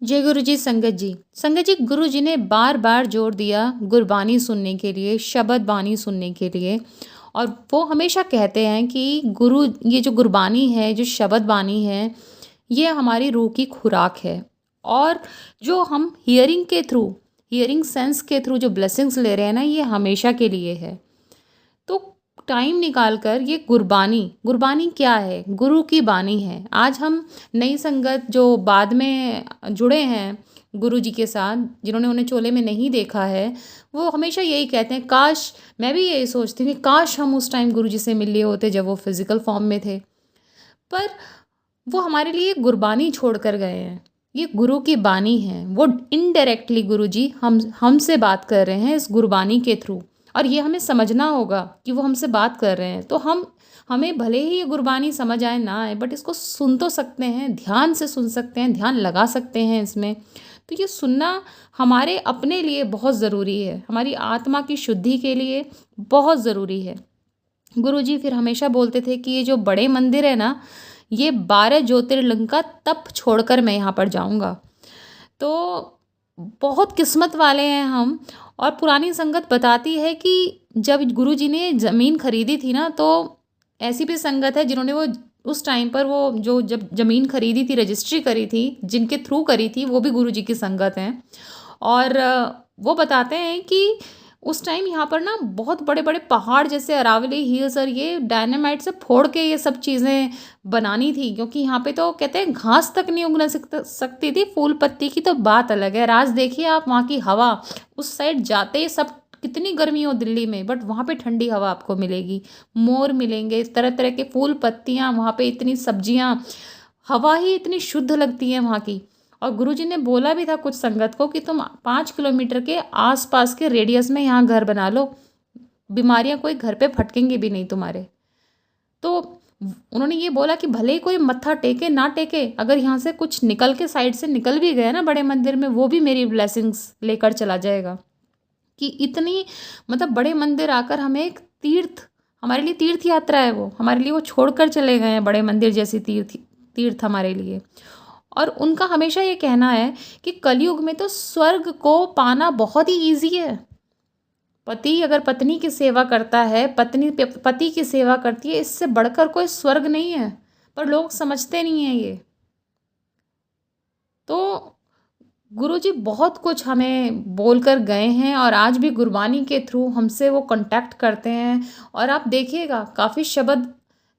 जय गुरु जी। संगत जी, संगत जी, गुरु जी ने बार बार जोर दिया गुरबानी सुनने के लिए, शबद बानी सुनने के लिए। और वो हमेशा कहते हैं कि गुरु, ये जो गुरबानी है, जो शबद बानी है, ये हमारी रूह की खुराक है। और जो हम हियरिंग सेंस के थ्रू जो ब्लेसिंग्स ले रहे हैं ना, ये हमेशा के लिए है। तो टाइम निकाल कर ये गुरबानी, गुरबानी क्या है? गुरु की बानी है। आज हम नई संगत जो बाद में जुड़े हैं गुरु जी के साथ, जिन्होंने उन्हें चोले में नहीं देखा है, वो हमेशा यही कहते हैं, काश, मैं भी यही सोचती हूँ कि काश हम उस टाइम गुरु जी से मिल लिए होते जब वो फिजिकल फॉर्म में थे। पर वो हमारे लिए गुरबानी छोड़ कर गए हैं। ये गुरु की बानी है। वो इनडायरेक्टली गुरु जी हमसे बात कर रहे हैं इस गुरबानी के थ्रू। और ये हमें समझना होगा कि वो हमसे बात कर रहे हैं। तो हमें भले ही ये गुरबानी समझ आए ना आए, बट इसको सुन तो सकते हैं, ध्यान से सुन सकते हैं, ध्यान लगा सकते हैं इसमें। तो ये सुनना हमारे अपने लिए बहुत ज़रूरी है, हमारी आत्मा की शुद्धि के लिए बहुत ज़रूरी है। गुरु जी फिर हमेशा बोलते थे कि ये जो बड़े मंदिर है ना, ये 12 ज्योतिर्लिंग का तप छोड़कर मैं यहाँ पर जाऊँगा। तो बहुत किस्मत वाले हैं हम। और पुरानी संगत बताती है कि जब गुरु जी ने ज़मीन खरीदी थी ना, तो ऐसी भी संगत है जिन्होंने वो उस टाइम पर वो जो जब ज़मीन खरीदी थी, रजिस्ट्री करी थी, जिनके थ्रू करी थी, वो भी गुरु जी की संगत हैं। और वो बताते हैं कि उस टाइम यहाँ पर ना बहुत बड़े बड़े पहाड़ जैसे अरावली हिल्स और ये डायनामाइट से फोड़ के ये सब चीज़ें बनानी थी, क्योंकि यहाँ पे तो कहते हैं घास तक नहीं उग सकती थी, फूल पत्ती की तो बात अलग है। राज देखिए आप, वहाँ की हवा, उस साइड जाते ही सब, कितनी गर्मी हो दिल्ली में, बट वहाँ पे ठंडी हवा आपको मिलेगी, मोर मिलेंगे, तरह तरह के फूल पत्तियाँ, वहाँ पे इतनी सब्जियाँ, हवा ही इतनी शुद्ध लगती है वहाँ की। और गुरुजी ने बोला भी था कुछ संगत को कि तुम 5 किलोमीटर के आसपास के रेडियस में यहाँ घर बना लो, बीमारियाँ कोई घर पे फटकेंगी भी नहीं तुम्हारे। तो उन्होंने ये बोला कि भले ही कोई मत्था टेके ना टेके, अगर यहाँ से कुछ निकल के साइड से निकल भी गया ना बड़े मंदिर में, वो भी मेरी ब्लेसिंग्स लेकर चला जाएगा। कि इतनी, मतलब बड़े मंदिर आकर हमें एक तीर्थ, हमारे लिए तीर्थ यात्रा है वो, हमारे लिए वो छोड़कर चले गए हैं बड़े मंदिर जैसी तीर्थ हमारे लिए। और उनका हमेशा ये कहना है कि कलयुग में तो स्वर्ग को पाना बहुत ही ईजी है। पति अगर पत्नी की सेवा करता है, पत्नी पति की सेवा करती है, इससे बढ़कर कोई स्वर्ग नहीं है। पर लोग समझते नहीं हैं ये। तो गुरुजी बहुत कुछ हमें बोल कर गए हैं और आज भी गुरबानी के थ्रू हमसे वो कांटेक्ट करते हैं। और आप देखिएगा, काफ़ी शब्द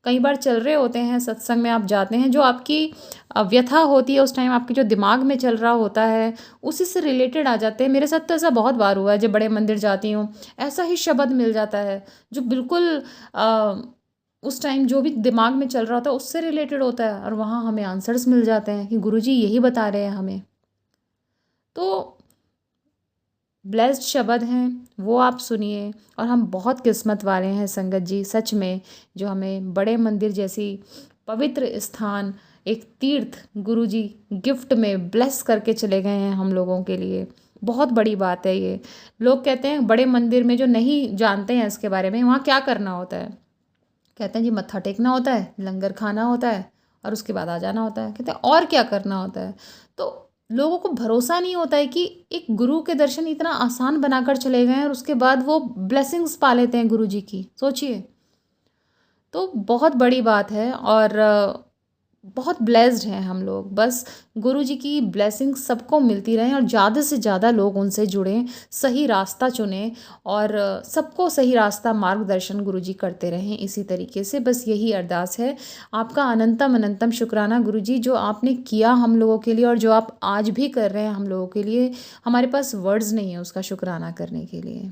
कई बार चल रहे होते हैं, सत्संग में आप जाते हैं, जो आपकी व्यथा होती है उस टाइम, आपके जो दिमाग में चल रहा होता है, उसी से रिलेटेड आ जाते हैं। मेरे साथ तो ऐसा बहुत बार हुआ है, जब बड़े मंदिर जाती हूँ ऐसा ही शब्द मिल जाता है जो बिल्कुल उस टाइम जो भी दिमाग में चल रहा होता है उससे रिलेटेड होता है, और वहाँ हमें आंसर्स मिल जाते हैं कि गुरुजी यही बता रहे हैं हमें। तो ब्लेस्ड शब्द हैं, वो आप सुनिए। और हम बहुत किस्मत वाले हैं संगत जी, सच में, जो हमें बड़े मंदिर जैसी पवित्र स्थान, एक तीर्थ गुरु जी गिफ्ट में ब्लेस करके चले गए हैं हम लोगों के लिए। बहुत बड़ी बात है ये। लोग कहते हैं बड़े मंदिर में, जो नहीं जानते हैं इसके बारे में, वहाँ क्या करना होता है, कहते हैं जी मत्था टेकना होता है, लंगर खाना होता है और उसके बाद आ जाना होता है। कहते हैं और क्या करना होता है। तो लोगों को भरोसा नहीं होता है कि एक गुरु के दर्शन इतना आसान बनाकर चले गए हैं और उसके बाद वो ब्लेसिंग्स पा लेते हैं गुरु जी की, सोचिए। तो बहुत बड़ी बात है। और बहुत ब्लेस्ड हैं हम लोग। बस गुरु जी की ब्लेसिंग सबको मिलती रहे और ज़्यादा से ज़्यादा लोग उनसे जुड़ें, सही रास्ता चुनें और सबको सही रास्ता मार्गदर्शन गुरु जी करते रहें इसी तरीके से। बस यही अरदास है। आपका अनंतम अनंतम शुक्राना गुरु जी, जो आपने किया हम लोगों के लिए और जो आप आज भी कर रहे हैं हम लोगों के लिए। हमारे पास वर्ड्स नहीं है उसका शुक्राना करने के लिए।